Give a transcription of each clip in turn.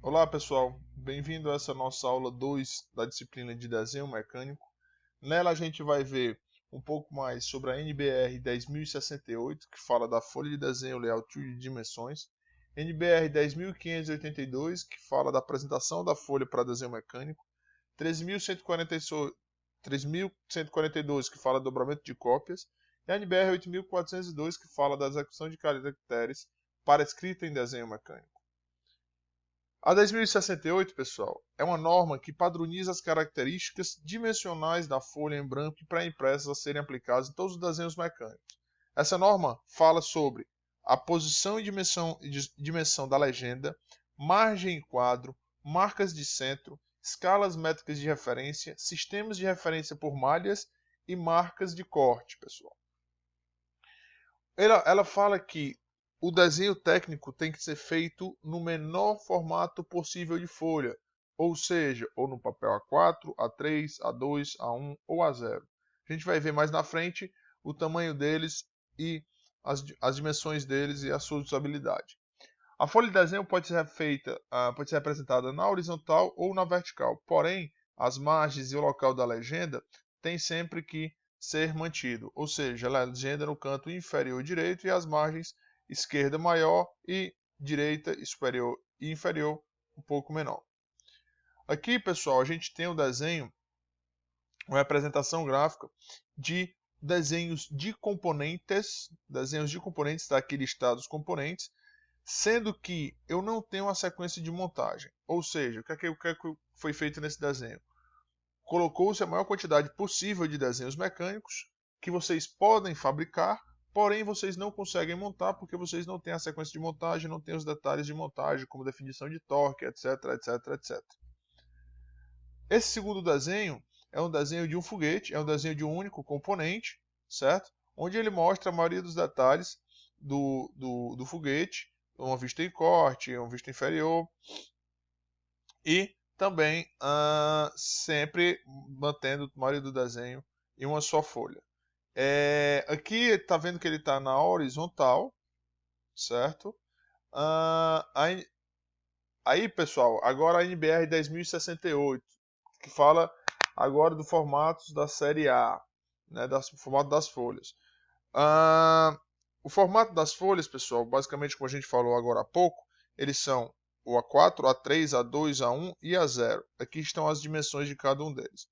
Olá pessoal, bem-vindo a essa nossa aula 2 da disciplina de desenho mecânico. Nela a gente vai ver um pouco mais sobre a NBR 10.068, que fala da folha de desenho layout de dimensões, NBR 10.582, que fala da apresentação da folha para desenho mecânico, 13.142, que fala do dobramento de cópias, e a NBR 8.402, que fala da execução de caracteres para escrita em desenho mecânico. A 10.068, pessoal, é uma norma que padroniza as características dimensionais da folha em branco e pré-impressas a serem aplicadas em todos os desenhos mecânicos. Essa norma fala sobre a posição e dimensão da legenda, margem e quadro, marcas de centro, escalas métricas de referência, sistemas de referência por malhas e marcas de corte, pessoal. Ela fala que o desenho técnico tem que ser feito no menor formato possível de folha, ou seja, ou no papel A4, A3, A2, A1 ou A0. A gente vai ver mais na frente o tamanho deles e as dimensões deles e a sua usabilidade. A folha de desenho pode ser apresentada na horizontal ou na vertical, porém, as margens e o local da legenda tem sempre que ser mantido, ou seja, a legenda no canto inferior direito e as margens esquerda maior e direita superior e inferior um pouco menor. Aqui, pessoal, a gente tem o desenho, uma representação gráfica de desenhos de componentes daqui listados os componentes, sendo que eu não tenho uma sequência de montagem. Ou seja, o que é que foi feito nesse desenho? Colocou-se a maior quantidade possível de desenhos mecânicos que vocês podem fabricar, porém vocês não conseguem montar porque vocês não têm a sequência de montagem, não têm os detalhes de montagem, como definição de torque, etc, etc, etc. Esse segundo desenho é um desenho de um foguete, é um desenho de um único componente, certo? Onde ele mostra a maioria dos detalhes do foguete, uma vista em corte, uma vista inferior, e também sempre mantendo a maioria do desenho em uma só folha. Aqui está vendo que ele está na horizontal, certo? Aí, pessoal, agora a NBR 10.068, que fala agora do formato da série A, né, do formato das folhas. O formato das folhas, pessoal, basicamente como a gente falou agora há pouco, eles são o A4, A3, A2, A1 e A0. Aqui estão as dimensões de cada um deles.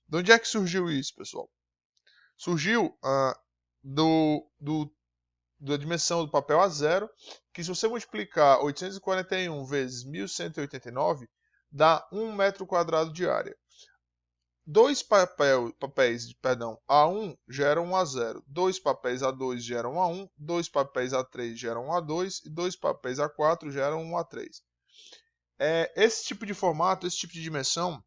De onde é que surgiu isso, pessoal? Surgiu da dimensão do papel A0, que se você multiplicar 841 vezes 1189, dá 1 metro quadrado de área. Dois papéis A1 geram um A0, dois papéis A2 geram um A1, dois papéis A3 geram um A2 e dois papéis A4 geram um A3. Esse tipo de formato, esse tipo de dimensão,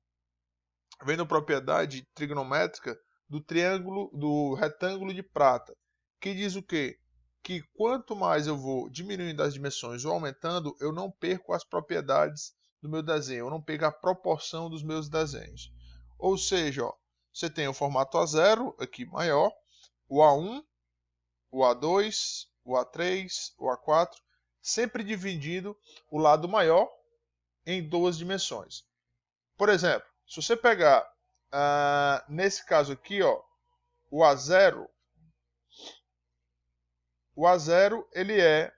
vem da propriedade trigonométrica do retângulo de prata, que diz o quê? Que quanto mais eu vou diminuindo as dimensões ou aumentando, eu não perco as propriedades do meu desenho, eu não perco a proporção dos meus desenhos. Ou seja, ó, você tem o formato A0 aqui maior, o A1, o A2, o A3, o A4, sempre dividindo o lado maior em duas dimensões. Por exemplo, se você pegar, nesse caso aqui, ó, o A0 ele é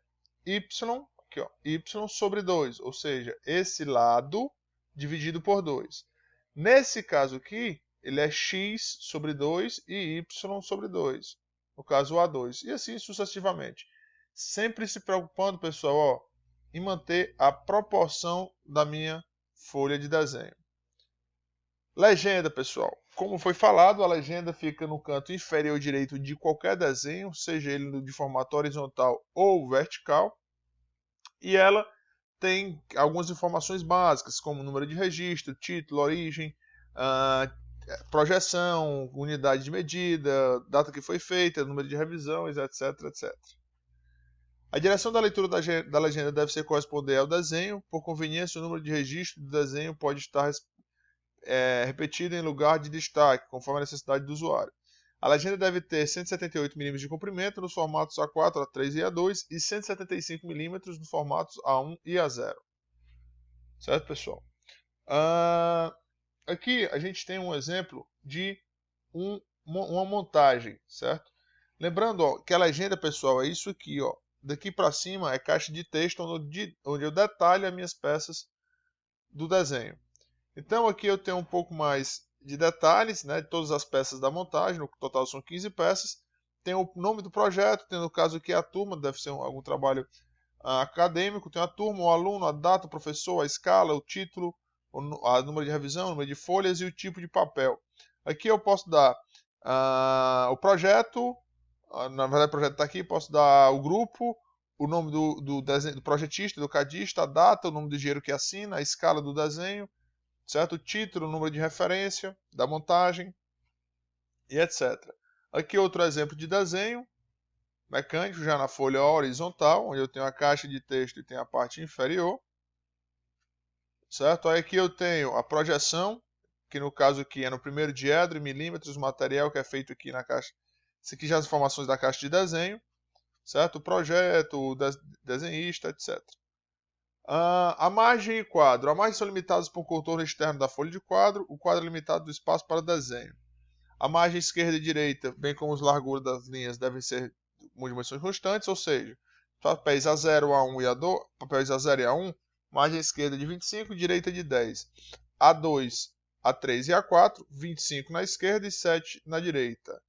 y, aqui, ó, y sobre 2, ou seja, esse lado dividido por 2. Nesse caso aqui, ele é x sobre 2 e y sobre 2, no caso o A2, e assim sucessivamente. Sempre se preocupando, pessoal, ó, em manter a proporção da minha folha de desenho. Legenda, pessoal. Como foi falado, a legenda fica no canto inferior direito de qualquer desenho, seja ele de formato horizontal ou vertical, e ela tem algumas informações básicas, como número de registro, título, origem, projeção, unidade de medida, data que foi feita, número de revisões, etc, etc. A direção da leitura da legenda deve ser corresponder ao desenho. Por conveniência, o número de registro do desenho pode estar repetido em lugar de destaque, conforme a necessidade do usuário. A legenda deve ter 178 mm de comprimento nos formatos A4, A3 e A2 e 175 mm nos formatos A1 e A0. Certo, pessoal? Aqui a gente tem um exemplo de uma montagem, certo? Lembrando, ó, que a legenda, pessoal, é isso aqui, ó. Daqui para cima é caixa de texto onde eu detalho as minhas peças do desenho. Então aqui eu tenho um pouco mais de detalhes, né, de todas as peças da montagem, no total são 15 peças. Tem o nome do projeto, tem no caso aqui a turma, deve ser algum trabalho acadêmico, tem a turma, o aluno, a data, o professor, a escala, o título, o número de revisão, o número de folhas e o tipo de papel. Aqui eu posso dar o projeto, na verdade o projeto está aqui, posso dar o grupo, o nome do projetista, do cadista, a data, o nome do engenheiro que assina, a escala do desenho, certo? O título, o número de referência da montagem e etc. Aqui outro exemplo de desenho mecânico, já na folha horizontal, onde eu tenho a caixa de texto e tenho a parte inferior, certo? Aí aqui eu tenho a projeção, que no caso aqui é no primeiro diedro, milímetros, material que é feito aqui na caixa. Isso aqui já as informações da caixa de desenho, certo? O projeto, o desenhista, etc. A margem e quadro. A margem são limitadas por um contorno externo da folha de quadro, o quadro é limitado do espaço para desenho. A margem esquerda e direita, bem como as larguras das linhas, devem ser dimensões constantes, ou seja, papéis A0, A1 e A2, papéis A0 e A1, margem esquerda de 25, direita de 10. A2, A3 e A4, 25 na esquerda e 7 na direita.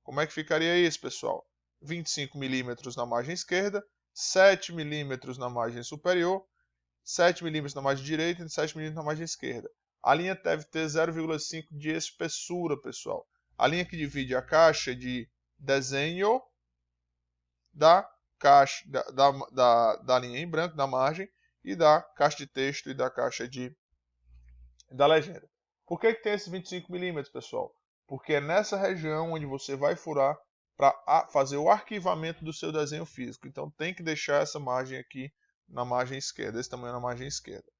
Como é que ficaria isso, pessoal? 25 milímetros na margem esquerda, 7 milímetros na margem superior, 7 milímetros na margem direita e 7 milímetros na margem esquerda. A linha deve ter 0,5 de espessura, pessoal. A linha que divide a caixa de desenho da caixa da linha em branco, da margem, e da caixa de texto e da caixa da legenda. Por que tem esses 25 milímetros, pessoal? Porque é nessa região onde você vai furar para fazer o arquivamento do seu desenho físico. Então tem que deixar essa margem aqui na margem esquerda, esse tamanho na margem esquerda.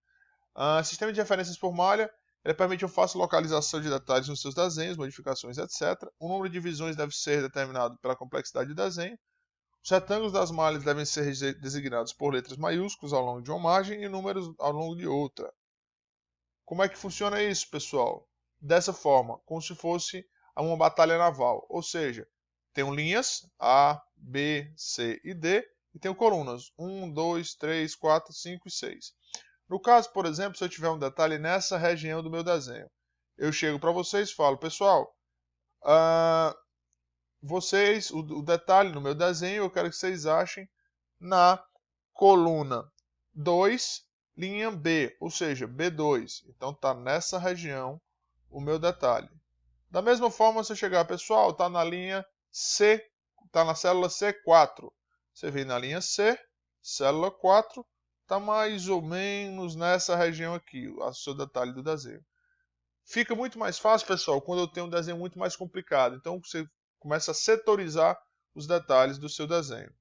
Sistema de referências por malha, ele permite uma fácil localização de detalhes nos seus desenhos, modificações, etc. O número de visões deve ser determinado pela complexidade do desenho. Os retângulos das malhas devem ser designados por letras maiúsculas ao longo de uma margem e números ao longo de outra. Como é que funciona isso, pessoal? Dessa forma, como se fosse uma batalha naval. Ou seja, tem linhas A, B, C e D e tem colunas 1, 2, 3, 4, 5 e 6. No caso, por exemplo, se eu tiver um detalhe nessa região do meu desenho, eu chego para vocês e falo, pessoal, o detalhe no meu desenho eu quero que vocês achem na coluna 2, linha B, ou seja, B2. Então está nessa região o meu detalhe. Da mesma forma, se eu chegar, pessoal, está na linha C, está na célula C4. Você vem na linha C, célula 4, está mais ou menos nessa região aqui, o seu detalhe do desenho. Fica muito mais fácil, pessoal, quando eu tenho um desenho muito mais complicado. Então você começa a setorizar os detalhes do seu desenho.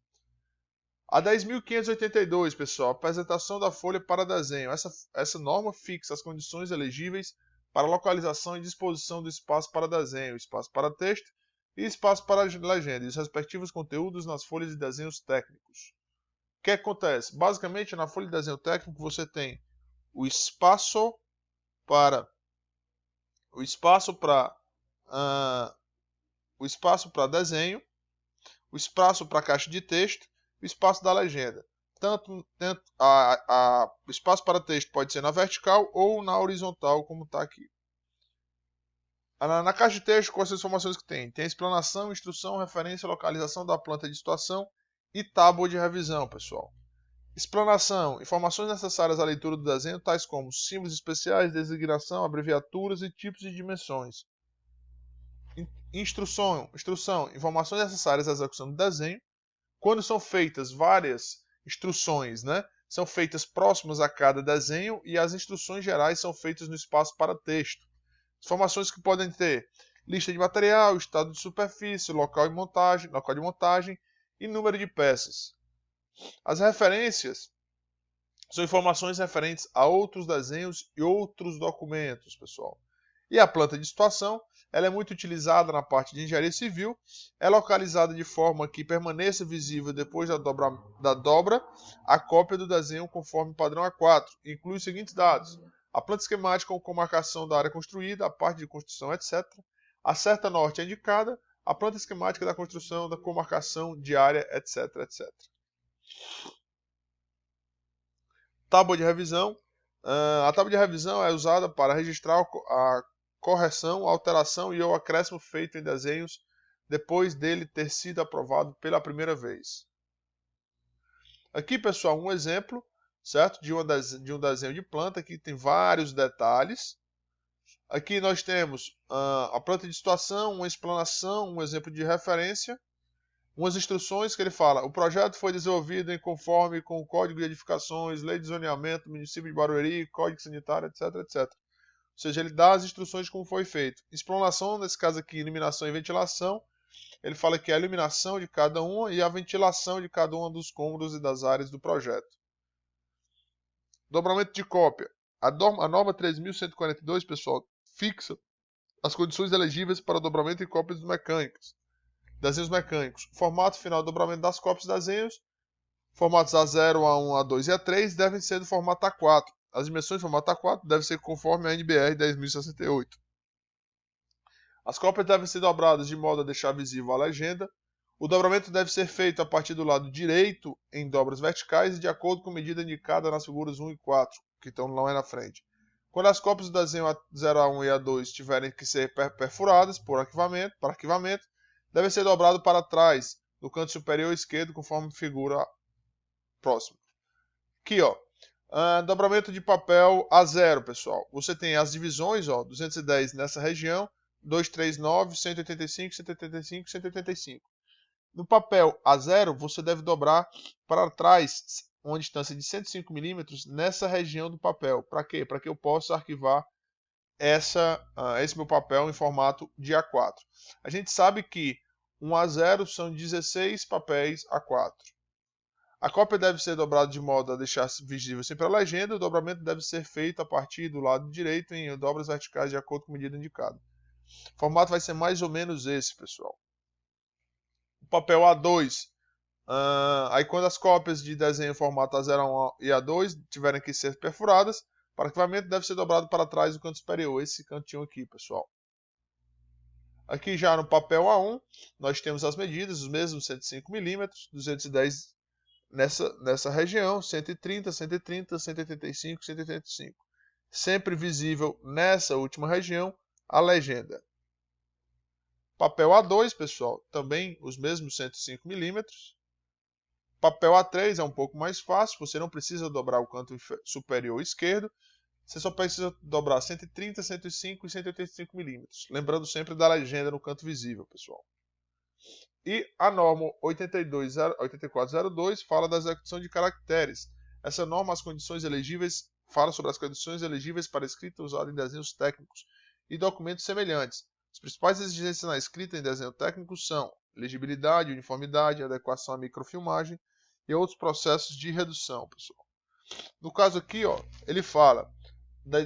A 10.582, pessoal, apresentação da folha para desenho. Essa norma fixa as condições elegíveis para localização e disposição do espaço para desenho, espaço para texto e espaço para legenda, e os respectivos conteúdos nas folhas de desenhos técnicos. O que acontece? Basicamente, na folha de desenho técnico, você tem o espaço para desenho, o espaço para caixa de texto e o espaço da legenda. O espaço para texto pode ser na vertical ou na horizontal, como está aqui. Na caixa de texto, quais são as informações que tem? Tem a explanação, instrução, referência, localização da planta de situação e tábua de revisão, pessoal. Explanação, informações necessárias à leitura do desenho, tais como símbolos especiais, designação, abreviaturas e tipos de dimensões. Instrução, informações necessárias à execução do desenho. Quando são feitas várias instruções, né, são feitas próximas a cada desenho e as instruções gerais são feitas no espaço para texto. Informações que podem ter lista de material, estado de superfície, local de montagem e número de peças. As referências são informações referentes a outros desenhos e outros documentos, pessoal. E a planta de situação ela é muito utilizada na parte de engenharia civil, é localizada de forma que permaneça visível depois da dobra a cópia do desenho conforme padrão A4. Inclui os seguintes dados: a planta esquemática com marcação da área construída, a parte de construção, etc. A seta norte é indicada, a planta esquemática da construção, da comarcação de área, etc, etc. Tábua de revisão. A tábua de revisão é usada para registrar a correção, alteração e ou acréscimo feito em desenhos depois dele ter sido aprovado pela primeira vez. Aqui, pessoal, um exemplo, certo? De um desenho de planta que tem vários detalhes. Aqui nós temos a planta de situação, uma explanação, um exemplo de referência, umas instruções que ele fala: o projeto foi desenvolvido em conforme com o Código de Edificações, Lei de Zoneamento, Município de Barueri, Código Sanitário, etc, etc. Ou seja, ele dá as instruções de como foi feito. Explanação, nesse caso aqui, iluminação e ventilação. Ele fala que é a iluminação de cada uma e a ventilação de cada um dos cômodos e das áreas do projeto. Dobramento de cópia. A norma 3.142, pessoal, fixa as condições elegíveis para dobramento e cópias mecânicas. Desenhos mecânicos. Formato final do dobramento das cópias de desenhos. Formatos A0, A1, A2 e A3 devem ser do formato A4. As dimensões do formato A4 devem ser conforme a NBR 10.068. As cópias devem ser dobradas de modo a deixar visível a legenda. O dobramento deve ser feito a partir do lado direito em dobras verticais e de acordo com a medida indicada nas figuras 1 e 4, que estão lá na frente. Quando as cópias do desenho A0, A1 e A2 tiverem que ser perfuradas para arquivamento, deve ser dobrado para trás, no canto superior esquerdo, conforme figura próxima. Aqui, ó, dobramento de papel A0, pessoal. Você tem as divisões, ó, 210 nessa região, 239, 185, 185, 185. No papel A0, você deve dobrar para trás uma distância de 105 mm nessa região do papel. Para quê? Para que eu possa arquivar esse meu papel em formato de A4. A gente sabe que um A0 são 16 papéis A4. A cópia deve ser dobrada de modo a deixar visível sempre a legenda. O dobramento deve ser feito a partir do lado direito em dobras verticais de acordo com a medida indicada. O formato vai ser mais ou menos esse, pessoal. O papel A2. Aí quando as cópias de desenho em formato A0 e A2 tiverem que ser perfuradas, para arquivamento deve ser dobrado para trás do canto superior, esse cantinho aqui, pessoal. Aqui já no papel A1, nós temos as medidas, os mesmos 105 mm, 210 nessa região, 130, 130, 185, 185. Sempre visível nessa última região a legenda. Papel A2, pessoal, também os mesmos 105 mm. Papel A3 é um pouco mais fácil, você não precisa dobrar o canto superior esquerdo, você só precisa dobrar 130, 105 e 185 mm. Lembrando sempre da legenda no canto visível, pessoal. E a norma 8402 fala da execução de caracteres. Essa norma, as condições elegíveis, fala sobre as condições elegíveis para escrita usada em desenhos técnicos e documentos semelhantes. As principais exigências na escrita em desenho técnico são legibilidade, uniformidade, adequação à microfilmagem e outros processos de redução, pessoal. No caso aqui, ó, ele fala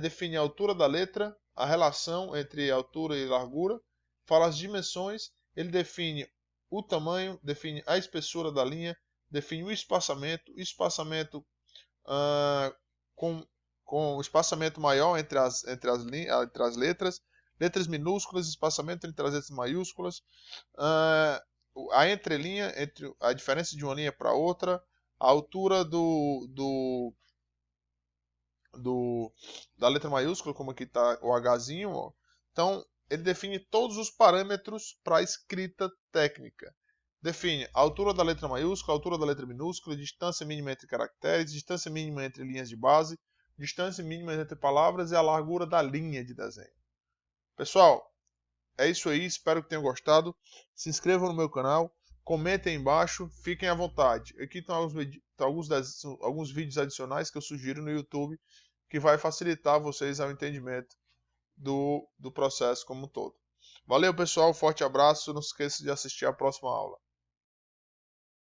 define a altura da letra, a relação entre altura e largura, fala as dimensões, ele define o tamanho, define a espessura da linha, define o espaçamento com espaçamento maior entre as letras, letras minúsculas, espaçamento entre as letras maiúsculas, a entrelinha, entre a diferença de uma linha para outra, a altura da letra maiúscula, como aqui está o Hzinho, ó. Então, ele define todos os parâmetros para a escrita técnica. Define a altura da letra maiúscula, a altura da letra minúscula, distância mínima entre caracteres, distância mínima entre linhas de base, distância mínima entre palavras e a largura da linha de desenho. Pessoal, é isso aí, espero que tenham gostado. Se inscrevam no meu canal, comentem aí embaixo, fiquem à vontade. Aqui estão alguns vídeos adicionais que eu sugiro no YouTube que vai facilitar vocês ao entendimento do processo como um todo. Valeu, pessoal, forte abraço, não se esqueça de assistir a próxima aula.